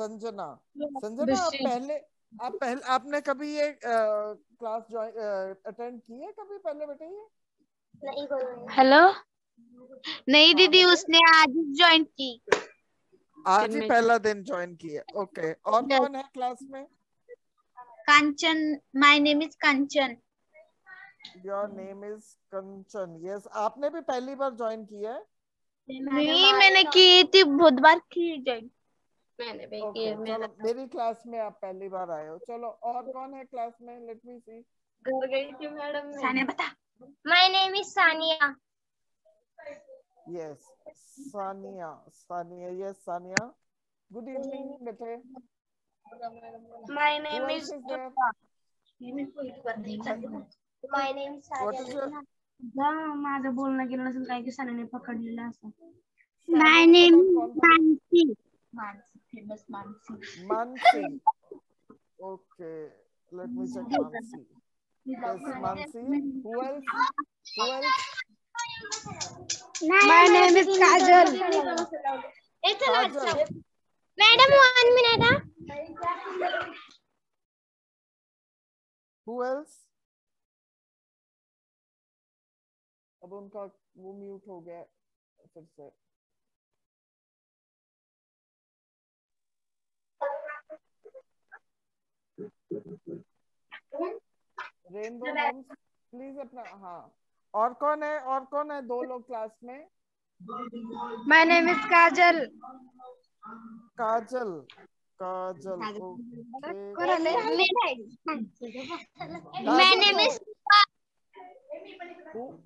संजना। संजना, आपने कभी ये क्लास अटेंड की है कभी पहले बेटे? ये हेलो, नहीं हाँ दीदी, बेटे, उसने आज ज्वाइन की। आज ही पहला दिन ज्वाइन किया। ओके, और कौन है क्लास में? Kanchan, my name is Kanchan. Your name is Kanchan. Yes, आपने भी पहली बार ज्वाइन किया है? नहीं, मैंने की थी, बुधवार की ज्वाइन मैंने भी की ओके, है। मेरा चलो, मेरी क्लास में आप पहली बार आए हो। चलो, और कौन है क्लास में? Let me see. घर गई थी मैडम। सानिया बता। My name is Sania. Yes, Sania. Sania, yes Sania. Good evening बेटे। My Who name else is is there? My name is What is your? माझं बोलणं गेलं नसेल, काय की सानियाने पकडलेलं असं. सानिया माय के नेम बाद इज कौन था? Mansi. Mansi, famous Mansi. Mansi. Okay, let me check Mansi. Yes, Mansi. Who else? Who else? My name is Kajal. Kajal. Madam Okay. 1 minute. Who else? अब उनका वो म्यूट हो गया फिर से। रेनबो होम्स, प्लीज अपना। हाँ, और कौन है? और कौन है? दो लोग क्लास में। My name is Kajal. Kajal. Kajal, okay. My Kajal name को is Rupa.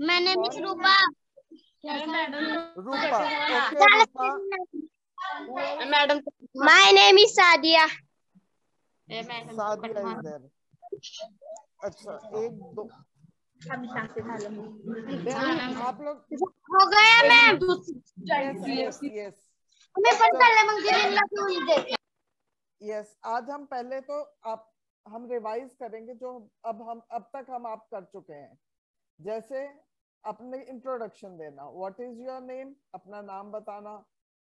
My name is कौन? Rupa. Rupa. Okay Rupa. Who else? Madam, my name is Sadia. Sadia is there. अच्छा, एक दो। आप लोग। हो गया मैम। Yes yes yes. हमें पता चलो, है मंदिर। यस, आज हम पहले तो आप हम रिवाइज करेंगे जो अब तक हम आप कर चुके हैं। जैसे अपने इंट्रोडक्शन देना, व्हाट इज योर नेम, अपना नाम बताना।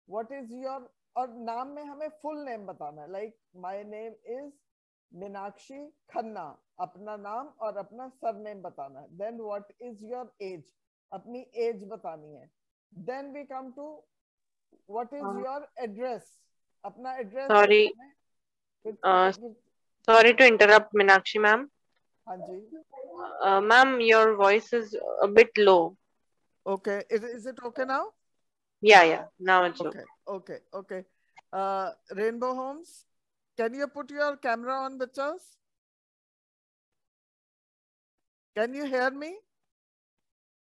व्हाट इज योर, और नाम में हमें फुल नेम बताना है। Like my name is Meenakshi Khanna, अपना नाम और अपना सरनेम बताना है। Then what is your age, अपनी एज बतानी है। Then we come to what is your address, अपना एड्रेस बताना है। Sorry to interrupt, Meenakshi ma'am. हाँ जी। Ma'am, your voice is a bit low. Okay, is it okay now? Yeah, now it's okay. Okay. Rainbow Homes, can you put your camera on, bachas? Can you hear me?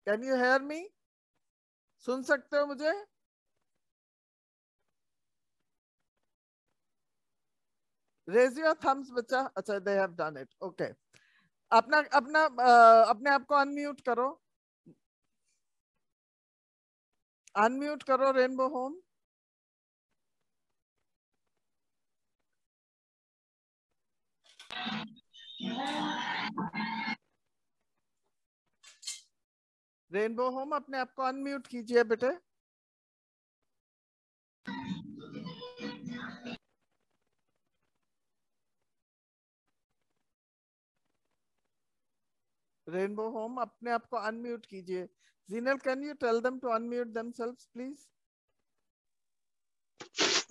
Can you hear me? सुन सकते हो मुझे? Raise your thumbs, बच्चा। अच्छा, they have done it. Okay. अपने आप को unmute करो। Unmute करो रेनबो होम। रेनबो होम, अपने आप को अनम्यूट कीजिए बेटे। रेनबो होम, अपने आप को अनम्यूट कीजिए। Zinal, can you tell them to unmute themselves please?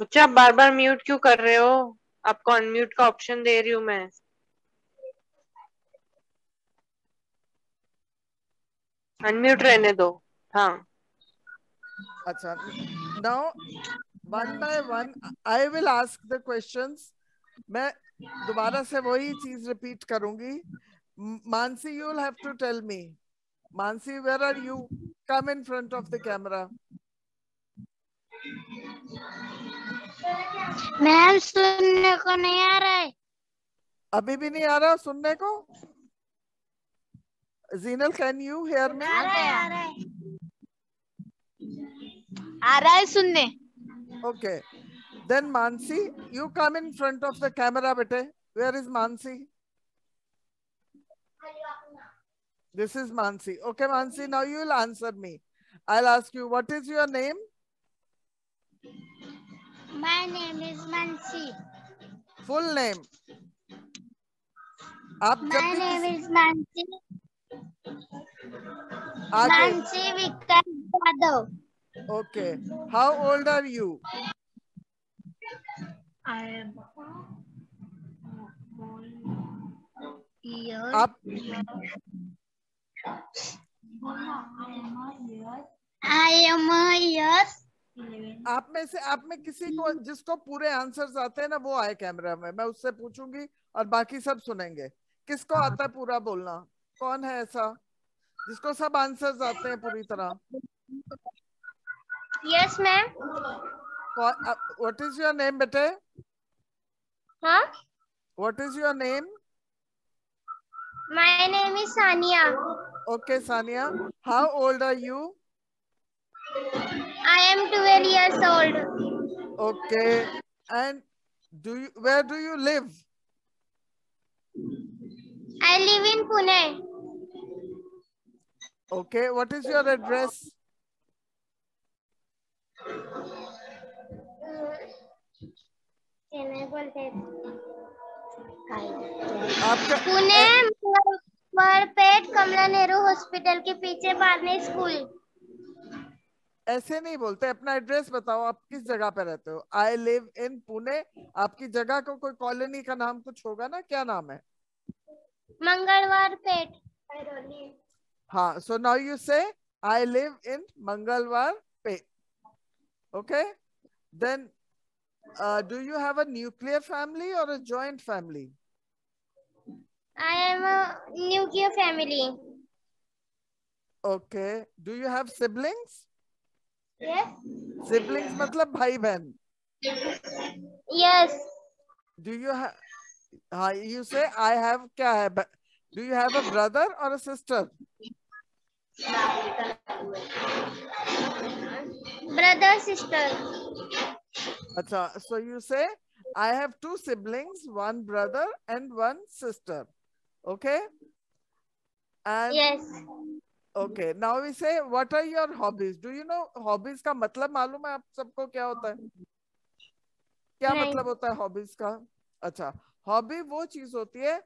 बच्चा, आप बार-बार म्यूट क्यों कर रहे हो? आपको अनम्यूट का ऑप्शन दे रही हूँ मैं। अनम्यूट रहने दो। हाँ। अच्छा, now one by one I will ask the questions. मैं दोबारा से वही चीज रिपीट करूंगी। Mansi, you will have to tell me. Mansi, where are you? Come in front of the camera. Ma'am, सुनने को नहीं आ रहा है। अभी भी नहीं आ रहा सुनने को? Jinal, can you hear me? आ रहा है सुनने। Okay. Then Mansi, you come in front of the camera, bete. Where is Mansi? This is Mansi. Okay, Mansi, now you will answer me. I'll ask you, what is your name? My name is Mansi. Full name. आप जब My भी name किसी is Mansi. आगे Mansi Vikas Yadav. Okay, how old are you? I am years. आप I am years. आप में किसी को जिसको पूरे आंसर्स आते हैं ना वो आए कैमरा में, मैं उससे पूछूंगी और बाकी सब सुनेंगे। किसको आता है पूरा बोलना? कौन है ऐसा जिसको सब आंसर्स आते हैं पूरी तरह? Yes, ma'am. What is your name बेटे? Huh? What is your name? My name is Sania. Okay Sania, how old are you? I am 12 years old. Okay, and where do you live? I live in Pune. Okay, what is your address? आपका पुणे पेट Kamla Nehru hospital के पीछे बारने school. ऐसे नहीं बोलते, अपना address बताओ, आप किस जगह पे रहते हो? आई लिव इन पुणे। आपकी जगह को कोई कॉलोनी का नाम कुछ होगा ना, क्या नाम है? मंगलवार पेट। हाँ, so now you say I live in Mangalwar Peth. Okay, then do you have a nuclear family और a joint family? I am a nuclear family. Okay, do you have siblings? Yes. Siblings मतलब भाई बहन। Yes. डू यू हैव, हाँ you say I have, क्या है? Do you have a brother और a sister? Brother, sister. अच्छा, so you say I have two siblings, one brother and one sister. Okay? And Yes. okay, now we say what are your hobbies? Do you know hobbies का मतलब मालूम है आप सबको क्या होता है? क्या नहीं। मतलब होता है हॉबीज का? अच्छा, हॉबी वो चीज होती है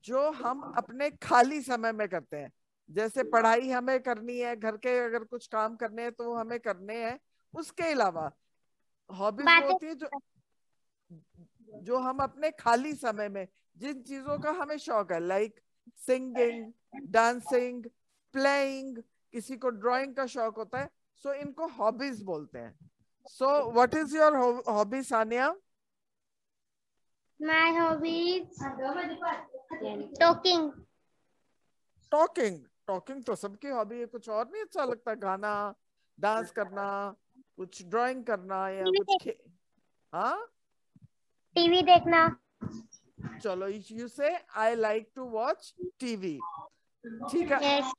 जो हम अपने खाली समय में करते हैं। जैसे पढ़ाई हमें करनी है, घर के अगर कुछ काम करने हैं तो वो हमें करने हैं। उसके अलावा हॉबीज वो बातें होती है जो हम अपने खाली समय में जिन चीजों का हमें शौक है, लाइक सिंगिंग, डांसिंग, प्लेइंग, किसी को ड्राइंग का शौक होता है, सो इनको हॉबीज बोलते हैं। So what is your hobby Sania? My hobby is talking. Talking. Talking तो सबकी हॉबी है, कुछ और नहीं अच्छा लगता? गाना, डांस करना, कुछ ड्राइंग करना या टीवी कुछ हाँ, टीवी देखना। चलो, you say I like to watch TV. ठीक है, Yes.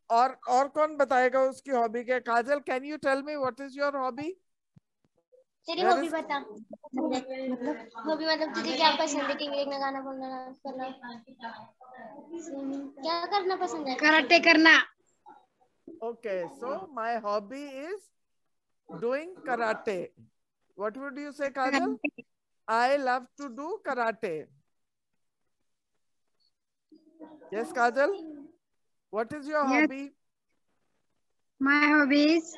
और कौन बताएगा उसकी हॉबी क्या? Kajal, can you tell me what is your hobby? तेरी हॉबी बता। मतलब हॉबी मतलब तुझे क्या पसंद है? टीवी देखना, गाना बोलना, डांस करना, क्या करना पसंद है? कराटे करना। Okay, so my hobby is doing karate. What would you say, Kajal? I love to do karate. Yes, Kajal? What is your Yes. hobby? My hobby is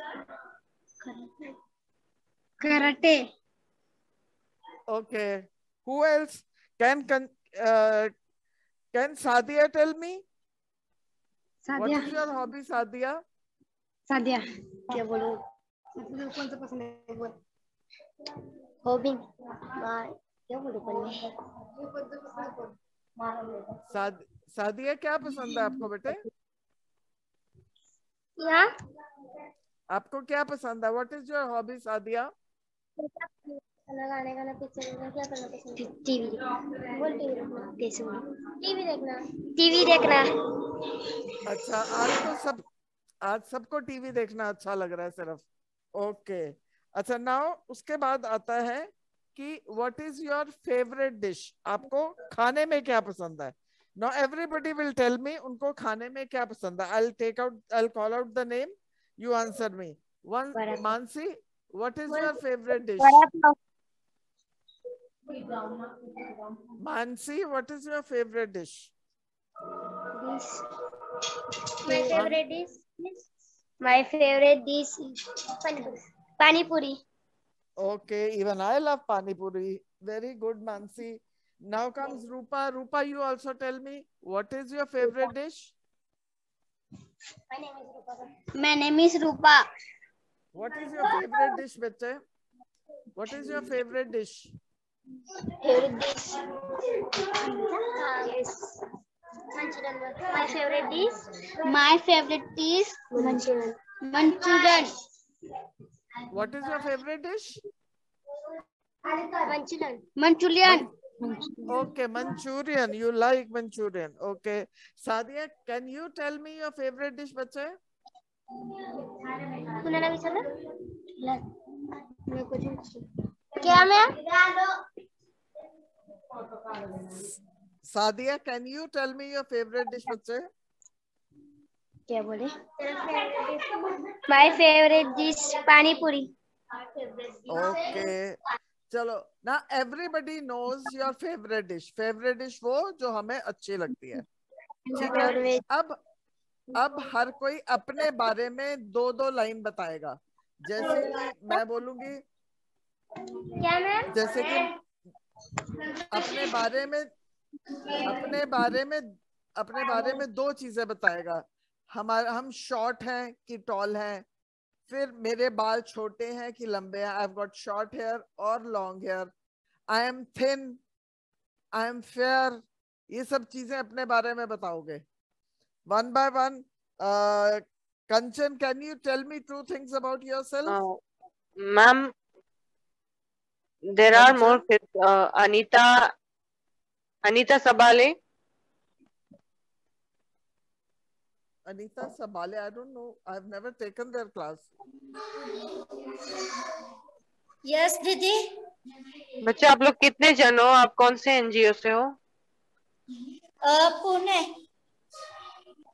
karate. Okay. Who else? Can Sadia tell me? What Sadia. is your hobby, Sadia? Sadia क्या बोलूं? तुझे कौन सा पसंद है बोल। Hobby क्या बोलूं पहले? सादिया, क्या पसंद है आपको बेटे? क्या? आपको क्या पसंद है? What is your hobby, Sadia? खाना खाने का ना, पिक्चर देखना, क्या करना पसंद है? टीवी देखना। बोल टीवी देखना। कैसे बोलूं? टीवी देखना। टीवी देखना। अच्छा, आज सबको टीवी देखना अच्छा लग रहा है सिर्फ। ओके, अच्छा, नाउ उसके बाद आता है कि what is your favourite dish? आपको खाने में क्या पसंद है? Now everybody will tell me उनको खाने में क्या पसंद है। I'll call out the name, you answer me. One, Mansi, what is your favorite dish? Vada pav. Mansi, what is your favorite dish? This. My favorite dish is pani puri. Okay, even I love pani puri. Very good, Mansi. Now comes Rupa. Rupa, you also tell me, what is your favorite dish? My name is Rupa. What is your favorite dish, bette? What is your favorite dish? Favorite dish? Yes. My favorite dish? My favorite dish? Manchurian. Manchurian. What is your favorite dish? Manchurian. Manchurian. Okay, Manchurian. You like Manchurian. Okay. Sadia, can you tell me your favorite dish, बच्चे? कुणाला विचारलं? क्या ma'am? Sadia, can you tell me your favorite dish, बच्चे? क्या बोले? My favorite dish pani puri. Okay. चलो. Now everybody knows your favorite dish. Favorite dish वो जो हमें अच्छी लगती है. ठीक है. अब हर कोई अपने बारे में 2-2 लाइन बताएगा. जैसे कि मैं बोलूंगी. क्या मैम? जैसे कि अपने बारे में 2 चीजें बताएगा. हम शॉर्ट हैं कि टॉल हैं. फिर मेरे बाल छोटे हैं कि लंबे हैं. I've got short hair or long hair. I am thin. I am fair. ये सब चीजें अपने बारे में बताओगे. One by one. Kanchan, can you tell me 2 things about yourself? Ma'am, there are more kids. Anita Sabale. Anita Sabale, I don't know. I've never taken their class. Yes, दीदी. बच्चे आप लोग कितने जन हो? आप कौन से एनजीओ से हो?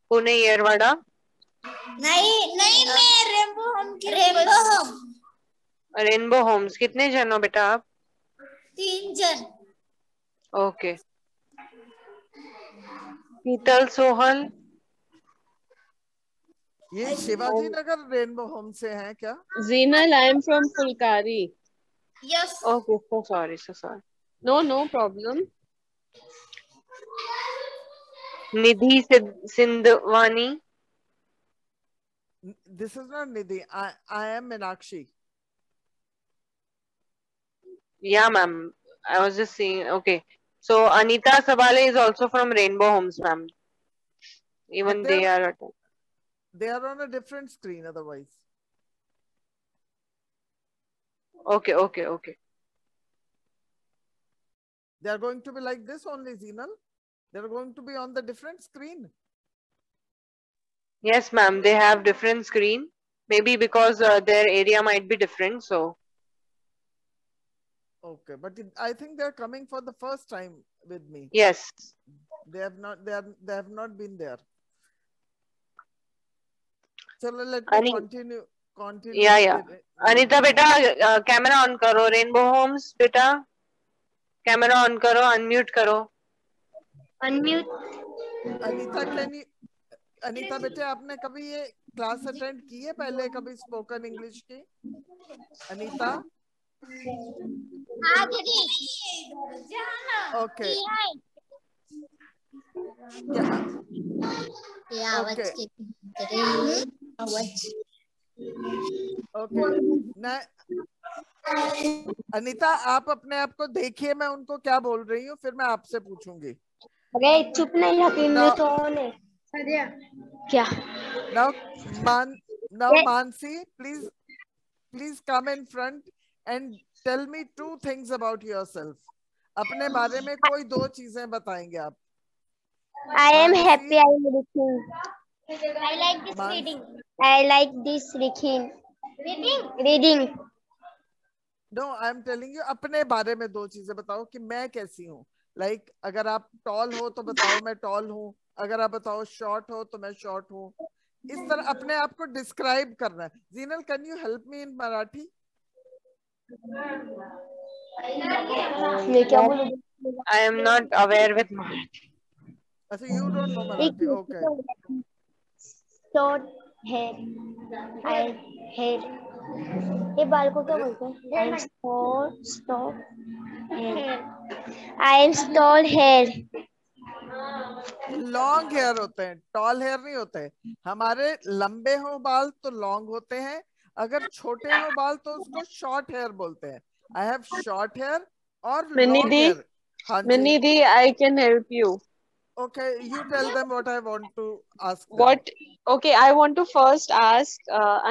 पुणे येरवाड़ा. नहीं मैं रेनबो होम्स. कितने जन हो बेटा आप? 3 जन. ओके. शीतल सोहल. ये शिवाजी नगर रेनबो होम से हैं क्या? Zinal, I am from Fulkari. Yes. Okay, so sorry. No problem. Nidhi Sindhwani. This is not Nidhi. I am Meenakshi. Yeah, ma'am. I was just saying. Okay. So Anita Sabale is also from Rainbow Homes, ma'am. Even they are. They are on a different screen otherwise. Okay. They are going to be like this only, Zinal. They are going to be on the different screen. Yes, ma'am. They have different screen. Maybe because their area might be different. So. Okay, but I think they are coming for the first time with me. Yes. They have not been there. So let me continue. Yeah. Anita beta, camera on karo. Rainbow Homes beta, camera on karo. Unmute karo. Unmute. Anita बेटे आपने कभी ये class attend की है पहले कभी spoken English की? अनीता? हाँ दीदी. ओके. ओके. अनीता आप अपने आप को देखिए मैं उनको क्या बोल रही हूँ फिर मैं आपसे पूछूंगी. अरे चुप नहीं रहती मैं तो ने. क्या? Now Mansi, please come in front and tell me 2 things about yourself. अपने बारे में कोई 2 चीजें बताएंगे आप. I am happy. I am reading. I like this reading. I like this reading. Reading. No, I am telling you अपने बारे में 2 चीजें बताओ कि मैं कैसी हूँ. Like अगर आप टॉल हो तो बताओ मैं टॉल हूँ. अगर आप बताओ शॉर्ट हो तो मैं शॉर्ट हूँ. इस तरह अपने आप को डिस्क्राइब करना है. Zinal, can you help me in Marathi? मैं क्या बोलूं? I am not aware with Marathi. अच्छा, you don't know Marathi. Okay. Short hair. I hair. ये बाल को क्या बोलते हैं? I am stop hair. I am tall hair. Long hair होते हैं, टॉल हेयर नहीं होते। हमारे लंबे हो बाल तो लॉन्ग होते हैं, अगर छोटे हो बाल तो उसको शॉर्ट हेयर बोलते हैं। आई हैव शॉर्ट हेयर और लॉन्ग हेयर। हाँ जी, Minnie Di, I can help you. Okay, you tell them what I want to ask. What? Okay, I want to first ask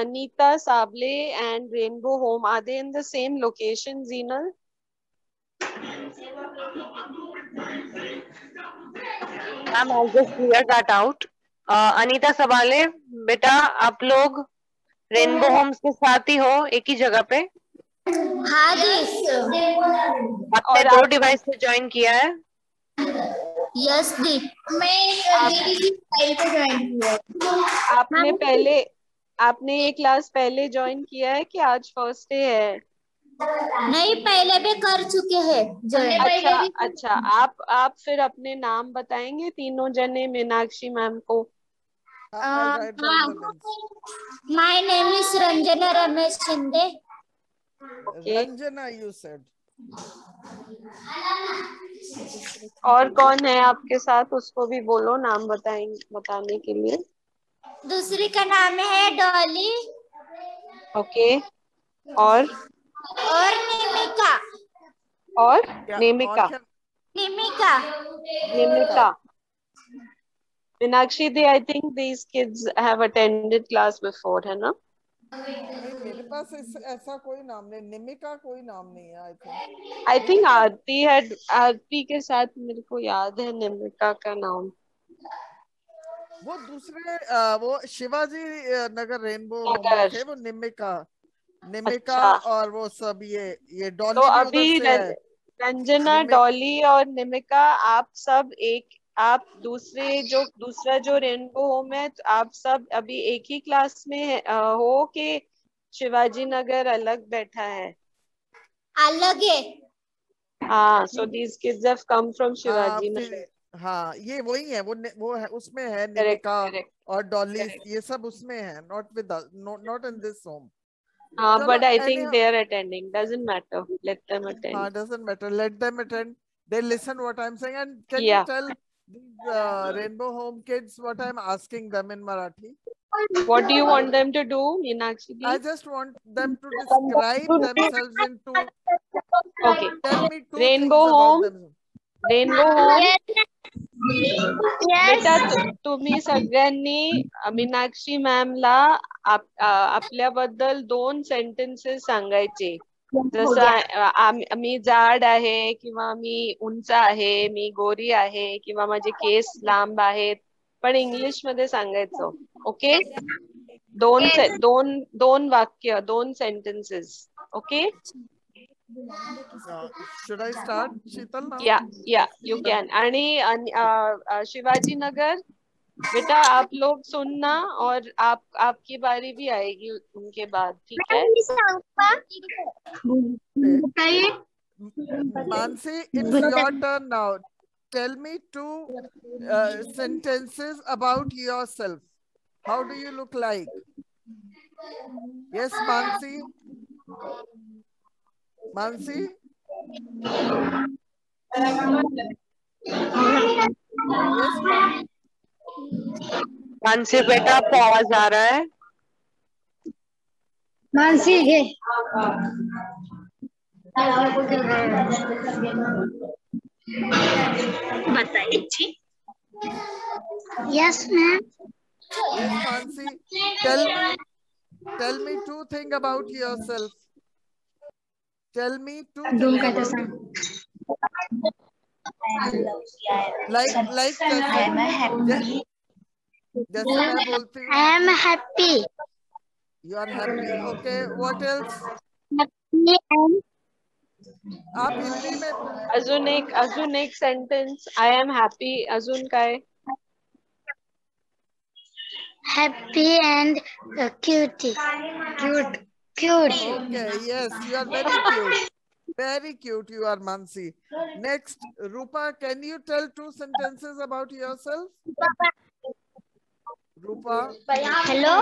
Anita Sable and Rainbow Home. Are they in the same location, Zinal? Ma'am, I'll just clear that out. Anita Sabale, बेटा आप लोग rainbow Holmes के साथ ही हो, एक ही जगह पे? हाँ दी। आपने 2 डिवाइस से ज्वाइन किया है? यस दी। मैं दीदी की फाइल पे ज्वाइन किया। आपने ये क्लास पहले ज्वाइन किया है कि आज फर्स्ट डे है? नहीं, पहले भी कर चुके हैं। अच्छा, आप फिर अपने नाम बताएंगे तीनों जने मीनाक्षी मैम को? My name is Ranjana Ramesh Shinde. Ranjana you said. और कौन है आपके साथ, उसको भी बोलो नाम बताने के लिए। दूसरी का नाम है डॉली। ओके, और निमिका। और नेमिका। निमिका। Meenakshi, I think these kids have attended class before, है ना? नहीं, मेरे पास ऐसा कोई नाम नहीं, निमिका कोई नाम नहीं है। I think आरती के साथ मेरे को याद है निमिका का नाम। वो दूसरे वो शिवाजी नगर रेनबो थे, वो निमिका। अच्छा। और वो सब ये डॉली तो भी अभी उधर से है। रंजना, डॉली और निमिका, आप दूसरा जो रेनबो होम है, तो आप सब अभी एक ही क्लास में हो कि शिवाजी नगर अलग बैठा है? अलग है। हाँ, so these kids have come from Shivaji Nagar. हाँ, ये वही है, वो है, उसमें है Correct, निमिका correct, और डॉली, correct. ये सब उसमें है, not in this home. But I think anyhow, they are attending. Doesn't matter. Let them attend. doesn't matter. Let them attend. They listen what I'm saying. And can Yeah. you tell these Rainbow Home kids what I'm asking them in Marathi? What do you want them to do, Meenakshi ji? I just want them to describe themselves into. Okay. Tell me 2 Rainbow things Home. about themselves. Rainbow Home. Yes. बेटा तुम्ही सगळ्यांनी मीनाक्षी मॅमला आपल्याबद्दल 2 sentences सांगायचे, जसं मी जाड आहे किंवा मी उंच आहे, मी गोरी आहे किंवा माझे केस लांब आहेत, पण इंग्लिश मध्ये सांगायचं. ओके, 2 वाक्य, 2 sentences. Okay. Should I start, Sheetal, now? या यू कैन. आणि शिवाजी नगर, बेटा आप लोग सुनना, और आपकी बारी भी आएगी उनके बाद, ठीक है? Mansi, it's your turn now. Tell me 2 sentences about yourself. How do you look like? Yes, Mansi? Mansi? Yes, Mansi? Mansi बेटा आपको आवाज आ रहा है? मानसी है। बताइए। Yes, ma'am. Yes, Mansi. Tell me 2 things about yourself. Tell me 2 things about you. Like जैसे मैं बोलती हूँ, I am happy. you are happy. Okay, what else? Happy and आप हिंदी में अजून एक सेंटेन्स. I am happy. अजून काय? happy and cute. Cute. Okay, yes, you are very cute. Very cute you are, Mansi. Next, Rupa, can you tell 2 sentences about yourself? Rupa? Hello.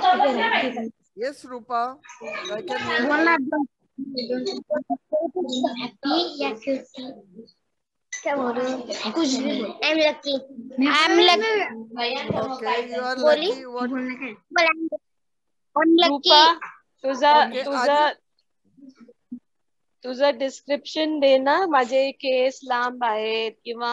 Yes, Rupa. I can hear you. Happy या cutie? क्या बोल रहे हो? कुछ भी बोल. I'm lucky. I'm lucky. Okay, you are बोली? lucky. What? I'm lucky. रूपा तुझा Okay, तुझा तुझं डिस्क्रिप्शन दे ना. माझे केस लांब आहेत किंवा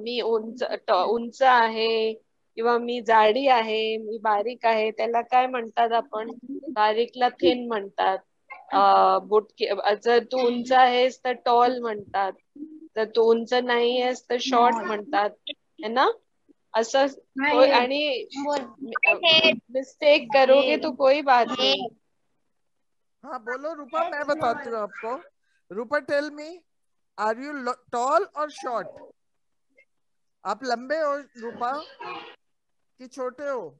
मी उंच आहे किंवा मी जाडी आहे, मी बारीक आहे. त्याला काय म्हणतात आपण? बारीकला थिन म्हणतात. जर तू उंच आहेस तर टॉल म्हणतात, जर तू उंच नाही आहेस तर शॉर्ट म्हणतात, है ना? असं आणि मिस्टेक करोगे तो कोई बात नहीं. हाँ बोलो रूपा, मैं बताती हूँ आपको. Rupa, tell me, are you tall और शॉर्ट? आप लंबे हो रूपा कि छोटे हो?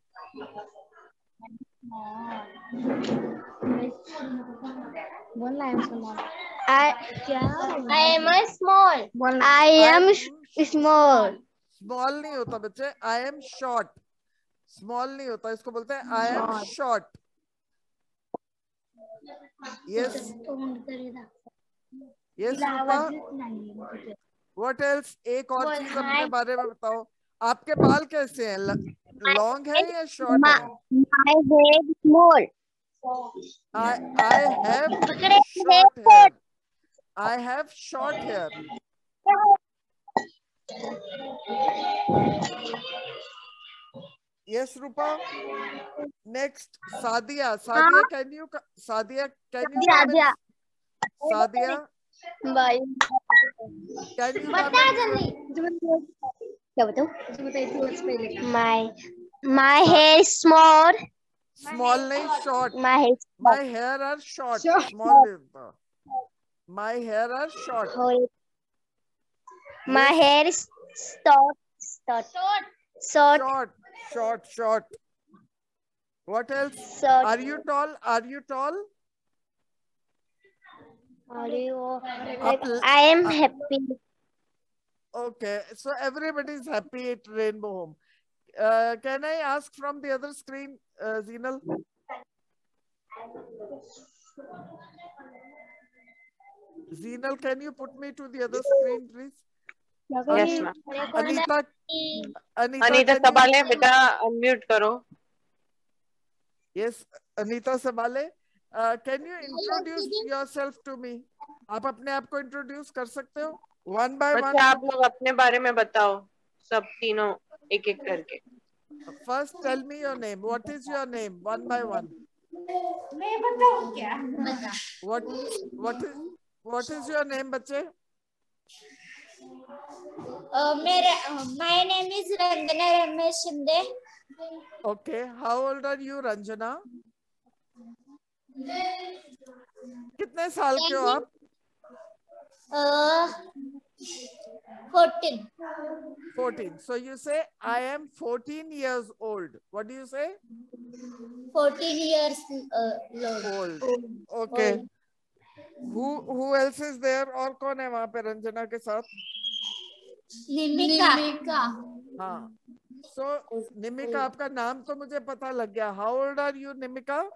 I am a small. I am small. Small नहीं होता बच्चे, आई एम शॉर्ट. स्मॉल नहीं होता, इसको बोलते हैं I am short. Yes yes Rupa. What else? एक और चीज अपने बारे में बताओ. आपके बाल कैसे हैं? लॉन्ग है या शॉर्ट है? My head small. I have short hair. I have short hair. Yes, Rupa. Next, Sadia. Sadia, can you come in? Sadia, Bye. can you come in? क्या बताऊं? My hair is small. Small नहीं, short. My hair is My hair are short. Small नहीं होता. My hair are short. small. My Yes. hair is Short. What else? Short. Are you tall? I am happy. Okay, so everybody is happy at Rainbow Home. Can I ask from the other screen, Zinal? Zinal, can you put me to the other screen, please? Yes, ma'am. Anita, Anita can you- सबाले, बेटा unmute करो. Yes, Anita Sabale. Can you introduce yourself to me? आप अपने आप को introduce कर सकते हो? One by one. बच्चे आप लोग अपने बारे में बताओ, सब तीनों एक एक करके. First, tell me your name. What is your name? One by one. मैं बताऊं क्या? What is your name, बच्चे? My name is Ranjana Ramesh Shinde. Okay. How old are you, Ranjana? कितने साल के हो आप? 14. 14. So you say I am 14 years old. What do you say? 14 years Old. Okay. Who else is there? और कौन है वहाँ पे रंजना के साथ? निमिका. हाँ. So निमिका, आपका नाम तो मुझे पता लग गया. How old are you, निमिका?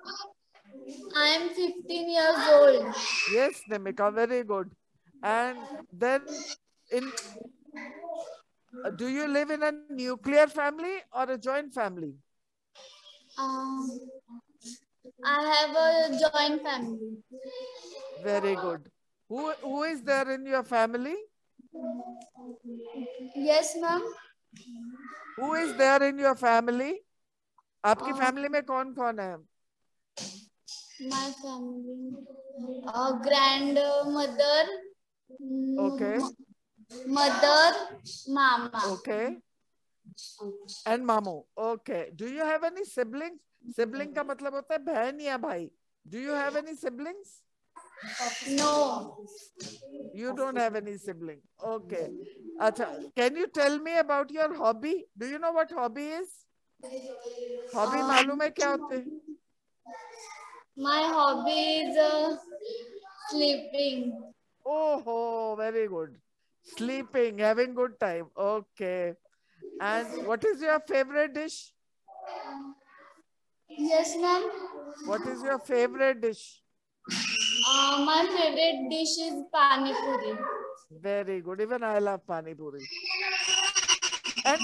I am 15 years old. Yes, निमिका, very good. And then do you live in a nuclear family or a joint family? I have a joint family. Very good. Who is there in your family? Yes, ma'am. Who is there in your family? आपकी family में कौन कौन है? My family. Grandmother. Okay. Mother. Mama. Okay. And mamu. Okay. Do you have any siblings? Sibling का मतलब होता है बहन या भाई. Do you have any siblings? No. You don't have any sibling. Okay. Acha, can you tell me about your hobby? Do you know what hobby is? Hobby मालूम है क्या होते हैं? My hobby is sleeping. Oh, very good. Sleeping, having good time. Okay. And what is your favorite dish? Yes, ma'am. What is your favorite dish? My favorite dish is pani puri. Very good. Even I love pani puri. And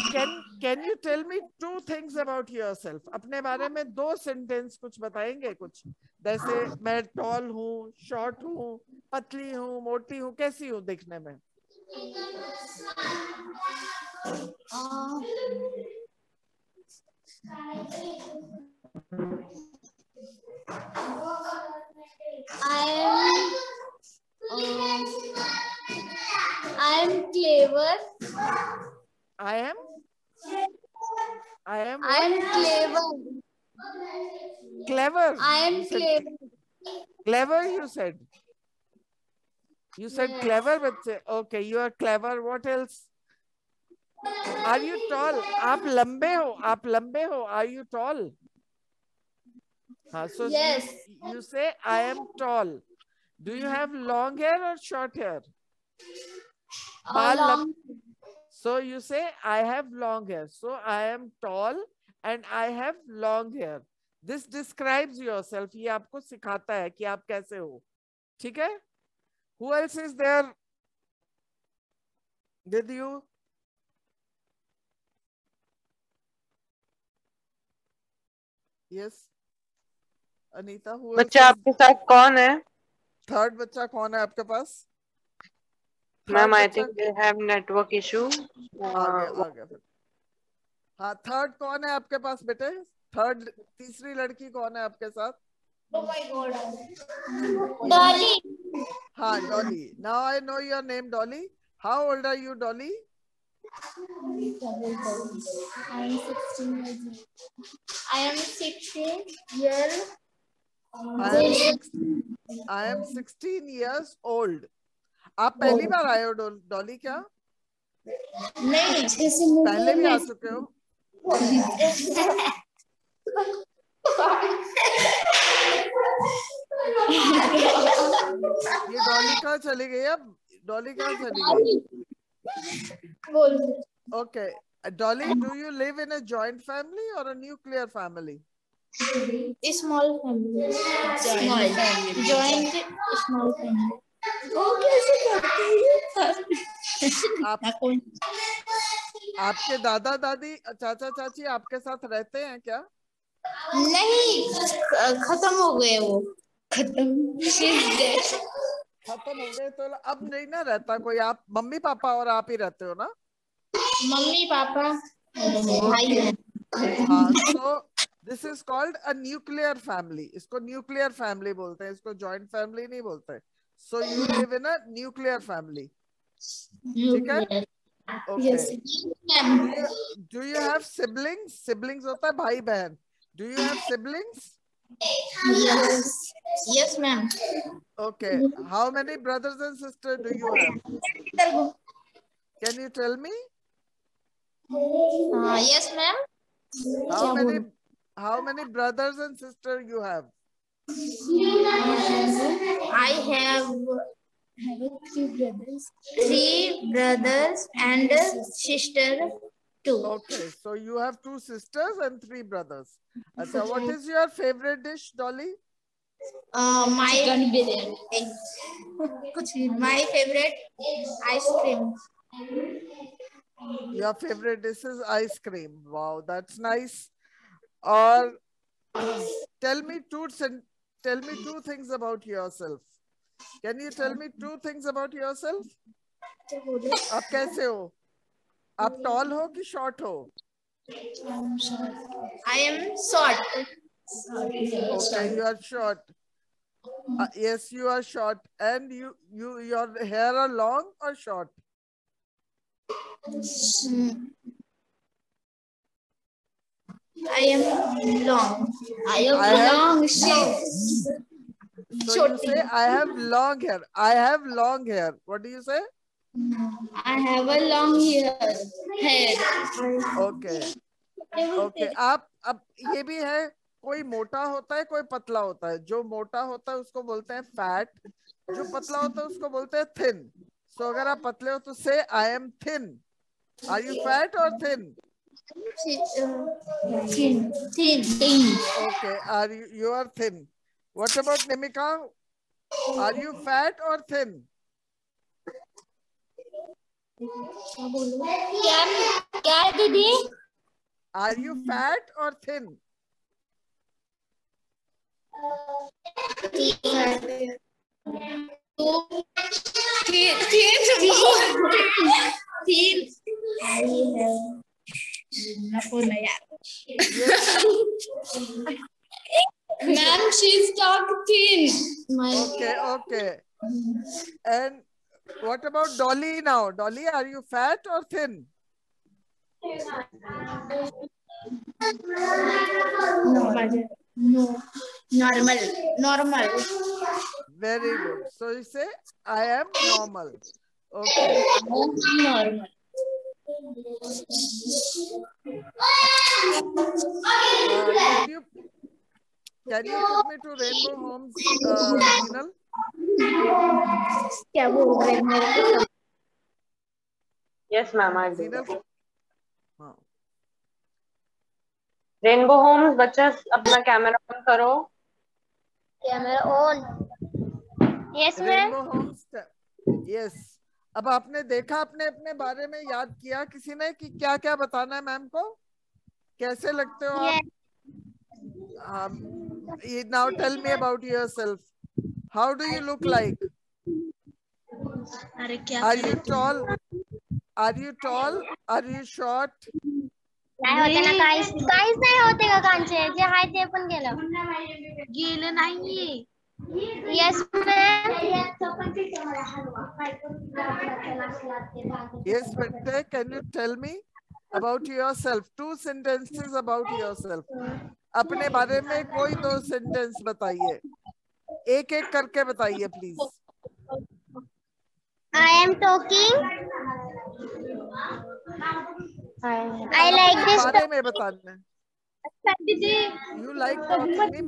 can you tell me two things about yourself? अपने बारे में दो sentence कुछ बताएंगे कुछ? जैसे मैं toll हूँ, शॉर्ट हूँ, पतली हूँ, मोटी हूँ, कैसी हूँ दिखने में? I am clever. I am I what? am clever. Clever. I am You said clever. clever. You said. You said Yes. clever, बच्चे. Okay, you are clever. What else? Are you tall? आप लंबे हो? आप लंबे हो? Are you tall? So Yes. you say I am tall. Do you have long hair or short hair? Long. So you say I have long hair. So I am tall and I have long hair. This describes yourself. ये आपको सिखाता है कि आप कैसे हो. ठीक है? Who else is there with you? Yes. Anita, who else बच्चा is? आपके साथ कौन है? थर्ड बच्चा कौन है आपके पास? Ma'am I think they have network issue. आ गया फिर. हाँ, थर्ड कौन है आपके पास बेटे? थर्ड, तीसरी लड़की कौन है आपके साथ? Oh my God. Dolly. हाँ, Dolly. Now I know your name, Dolly. How old are you, Dolly? I am 16 years. I am 16 years old. आप पहली बार आए हो डॉली क्या? नहीं, पहले भी आ चुके हो? ये डॉली कहाँ चली गई अब? डॉली कहाँ चली गई? Okay, Dolly, do you live in a joint family or a nuclear family? Small family. Joint small family. वो कैसे करती है? आपके दादा दादी, चाचा चाची आपके साथ रहते हैं क्या? नहीं, खत्म हो गए वो. खत्म हो गए तो अब नहीं ना रहता कोई. आप मम्मी पापा और आप ही रहते हो ना? मम्मी पापा भाई. हाँ, so this is called a nuclear family. इसको nuclear family बोलते हैं, इसको joint family नहीं बोलते. So you live in a nuclear family. ठीक है? Okay. Do you have siblings? Siblings होता है भाई बहन. Do you have siblings? Yes, ma'am. Okay. How many brothers and sisters do you have? Can you tell me? Yes, ma'am. How many brothers and sisters you have? I have 3 brothers and sister 2. Okay, so you have 2 sisters and 3 brothers. Achha, what is your favorite dish, Dolly? My favorite ice cream. Your favorite dish is ice cream. Wow, that's nice. Or tell me two things about yourself. Can you tell me 2 things about yourself? आप कैसे हो? आप tall हो कि short हो? I am short. Okay, you are short. Yes, you are short. And your hair are long or short? I am long. I am long. So you say I have long hair. I have long hair. What do you say? I have a long hair. Okay. Okay. आप अब ये भी है, कोई कोई मोटा होता है, कोई पतला होता है। जो मोटा होता है उसको बोलते हैं फैट, जो पतला होता है उसको बोलते हैं थिन। सो अगर आप पतले हो तो से I am thin. Are you fat और thin? Thin. Okay, you are thin. What about Nimika? Are you fat or thin? क्या दीदी? Are you fat or thin? Ma'am, she's talk thin. Okay, okay. And what about Dolly now? Dolly, are you fat or thin? Normal. Very good. So you say, I am normal. Okay. Normal. Can you put me to Rainbow Homes, Zinal? क्या बोल रहे हैं मेरे को? Yes, ma'am, I do. Zinal. हाँ. Rainbow homes, बच्चा अपना camera on करो। Camera on. Yes ma'am. Rainbow homes, yes. अब आपने देखा, अपने अपने बारे में याद किया किसी ने कि क्या क्या बताना है मैम को? कैसे लगते हो आप? Now tell me about yourself. How do you look like? Are you tall? Are you tall? Are you short? नाही होते ना, काहीच नाही होते का कांचे, जे आहे ते पण गेलं नाहीये. Yes ma'am. Yes, bete, can you tell me about yourself? 2 sentences about yourself. अपने बारे में कोई 2 सेंटेंस बताइए, एक एक करके बताइए please. I am talking. I like this. बारे में बताना है। You like talking? नहीं,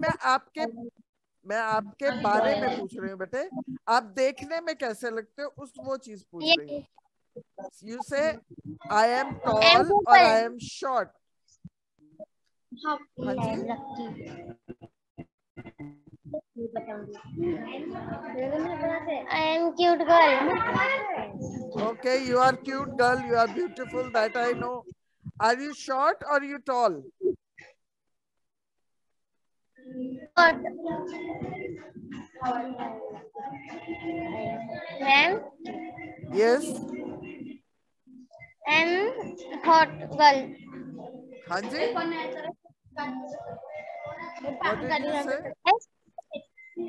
मैं आपके बारे में पूछ रही हूँ बेटे। आप देखने में कैसे लगते हो, वो चीज पूछ रही हूँ। You say I am tall or I am short. हाँ जी। I am cute girl. Okay, you are cute girl. You are beautiful. That I know. Are you short or you tall? Short. Ma'am. Yes. I am hot girl. हाँ जी। What did you say?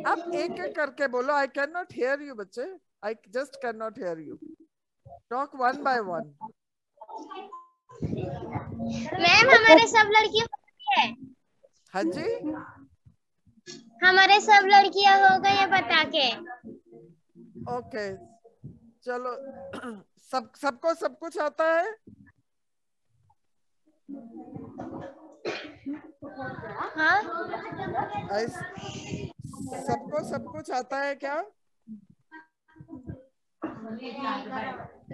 आप एक एक करके बोलो। I cannot hear you बच्चे। I just cannot hear you. Talk one by one. Ma'am हमारे सब लड़कियां हो गई है। हाँ जी। हमारे सब लड़कियां हो गई है बता के। ओके, चलो। सबको सब कुछ आता है? हाँ, सबको सब कुछ आता है क्या?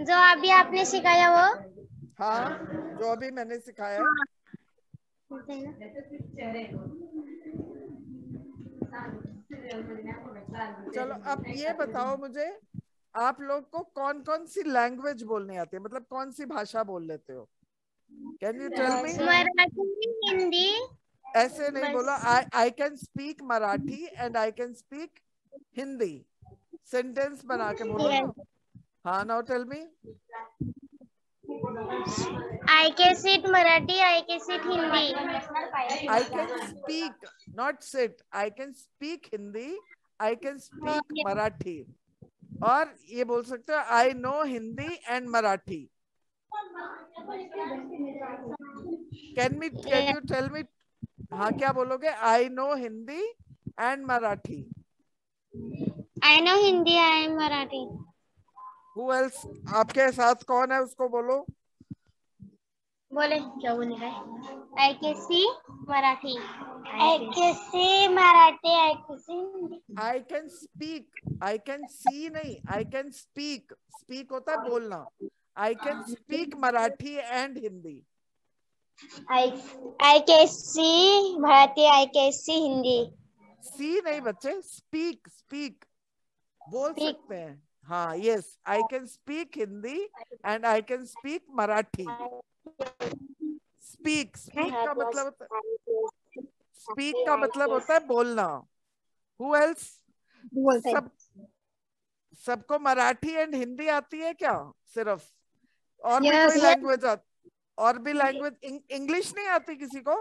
जो अभी आपने सिखाया वो? हाँ, जो अभी मैंने सिखाया। चलो अब ये बताओ मुझे, आप लोग को कौन कौन सी लैंग्वेज बोलनी आती है, मतलब कौन सी भाषा बोल लेते हो? Can you tell me? Marathi, Hindi. ऐसे नहीं बोला। I can speak Marathi and I can speak Hindi. Sentence बना के बोलो ना। हाँ, now tell me. I can sit Marathi, I can sit Hindi. I can speak, not sit. I can speak Hindi, I can speak Marathi. और ये बोल सकते हो I know Hindi and Marathi. Can you tell me? हाँ, क्या बोलोगे? I know Hindi and Marathi. I know Hindi, I am Marathi. Who else? आपके साथ कौन है उसको बोलो। बोले क्या बोले है? I can see Marathi. I can see Marathi. I can see. I can speak. I can see नहीं. I can speak. Speak होता है बोलना. I can speak Marathi and Hindi. I can see Marathi. I can see Hindi. See नहीं बच्चे. Speak. Speak. बोल Speak. सकते हैं. हाँ, yes. I can speak Hindi and I can speak Marathi. Speak. Speak का मतलब होता है. Speak का मतलब होता है बोलना. Who else? सबको मराठी एंड हिंदी आती है क्या? सिर्फ और भी कोई लैंग्वेज और भी लैंग्वेज? इंग्लिश नहीं आती किसी को?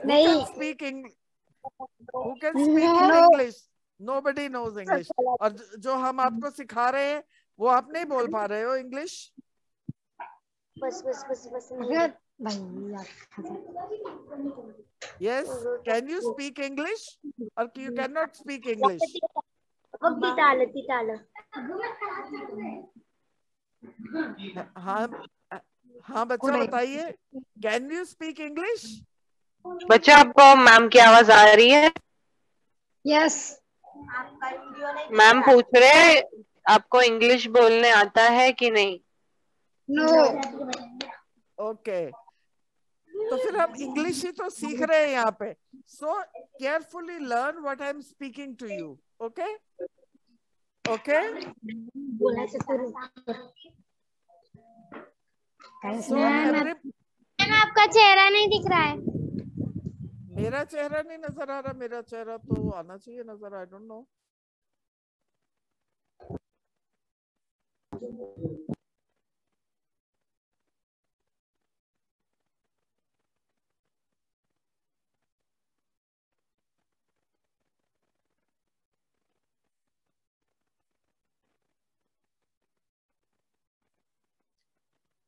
नहीं. Who can speak in English? Nobody knows English. और जो हम आपको सिखा रहे हैं वो आप नहीं बोल पा रहे हो इंग्लिश? बस. Yes. Can you speak English or you cannot speak English? हाँ बच्चा बताइए. Can you speak English? बच्चा आपको मैम की आवाज आ रही है? यस. मैम पूछ रहे आपको इंग्लिश बोलने आता है कि नहीं? नो. ओके. तो फिर हम इंग्लिश ही तो सीख रहे हैं यहाँ पे. So carefully learn what I am speaking to you. Okay okay. So आपका चेहरा नहीं दिख रहा है. मेरा चेहरा नहीं नजर आ रहा. मेरा चेहरा तो आना चाहिए नजर. I don't know.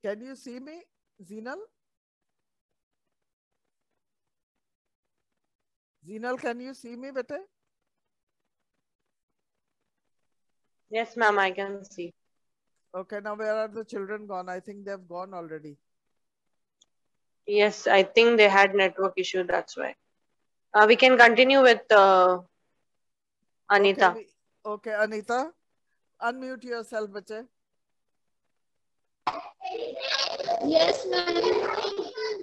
Can you see me, Zinal? Zinal, can you see me, bete? Yes, ma'am, I can see. Okay, now where are the children gone? I think they've gone already. Yes, I think they had network issue. That's why. We can continue with Anita. Okay, Anita, unmute yourself, bache. Yes, ma'am.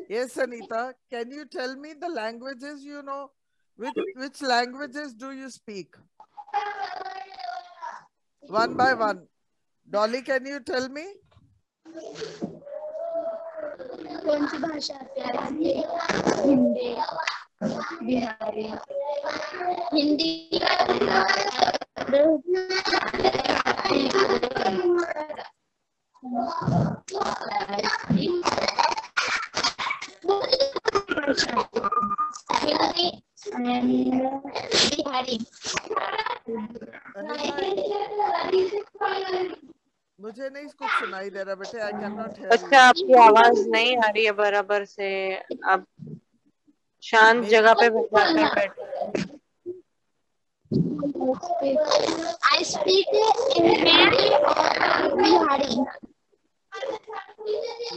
Yes, Anita. Can you tell me the languages you know? Which languages do you speak? One by one. Dolly, can you tell me? कौन सी भाषा आती है? हिंदी, बिहारी, हिंदी, बिहारी. मुझे नहीं कुछ सुनाई दे रहा बेटे. I can not here. अच्छा, आपकी आवाज नहीं आ रही है बराबर से. आप शांत जगह पे बैठे. I speak in Bihari.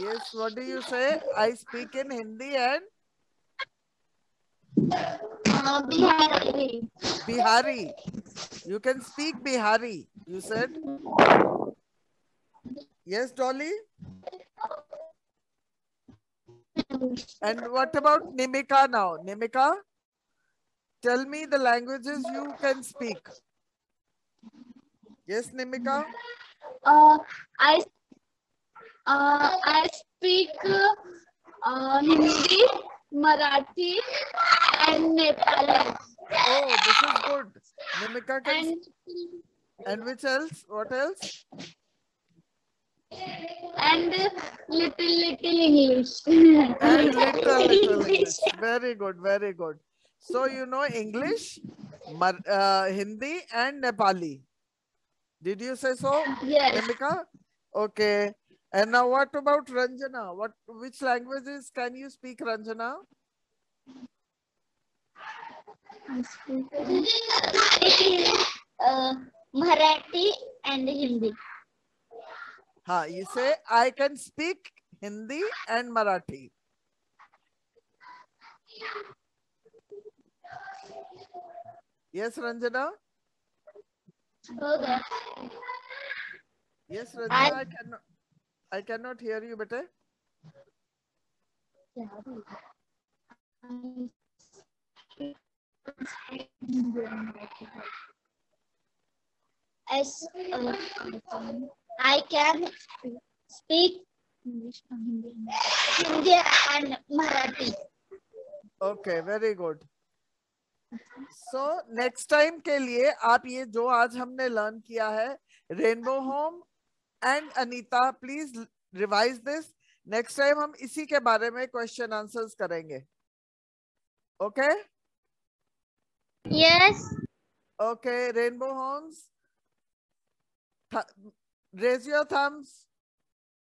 Yes, what do you say? I speak in Hindi and Bihari. Bihari. You can speak Bihari, you said. Yes, Dolly? And what about Nimika now? Nimika, tell me the languages you can speak. Yes, Nimika? I speak Hindi, Marathi, and Nepali. Oh, this is good. Nimika can. And which else? What else? And little English. And little English. Very good, very good. So you know English, Hindi, and Nepali. Did you say so, Yes. Nimika? Okay. And now what about Ranjana? Which languages can you speak, Ranjana? Marathi and Hindi. हाँ, you say I can speak Hindi and Marathi. Yes, Ranjana. Okay. Yes, Ranjana. I cannot hear you, bete. As I can speak Hindi and Marathi. Okay, very good. So next time के लिए आप ये जो आज हमने learn किया है, rainbow home and Anita, please revise this. Next time हम इसी के बारे में क्वेश्चन आंसर्स करेंगे. Okay? Yes. Okay, rainbow homes. Raise your thumbs.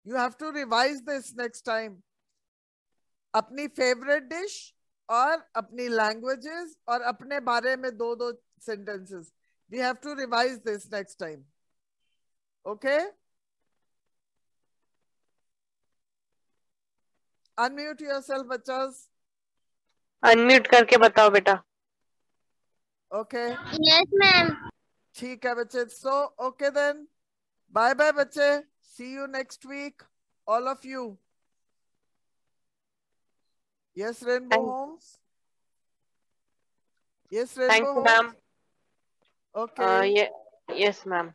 You have to revise this next time. अपनी favorite dish और अपनी languages और अपने बारे में दो sentences. We have to revise this next time. Okay? Unmute yourself, बच्चास. अनम्यूट करके बताओ बेटा. Okay. Yes, ma'am. ठीक है बच्चे. So, okay then. Bye bye बच्चे. See you next week. All of you. Yes, Rainbow Homes. Yes, Rainbow Thank you, Homes. ma'am. Okay. Yes, ma'am.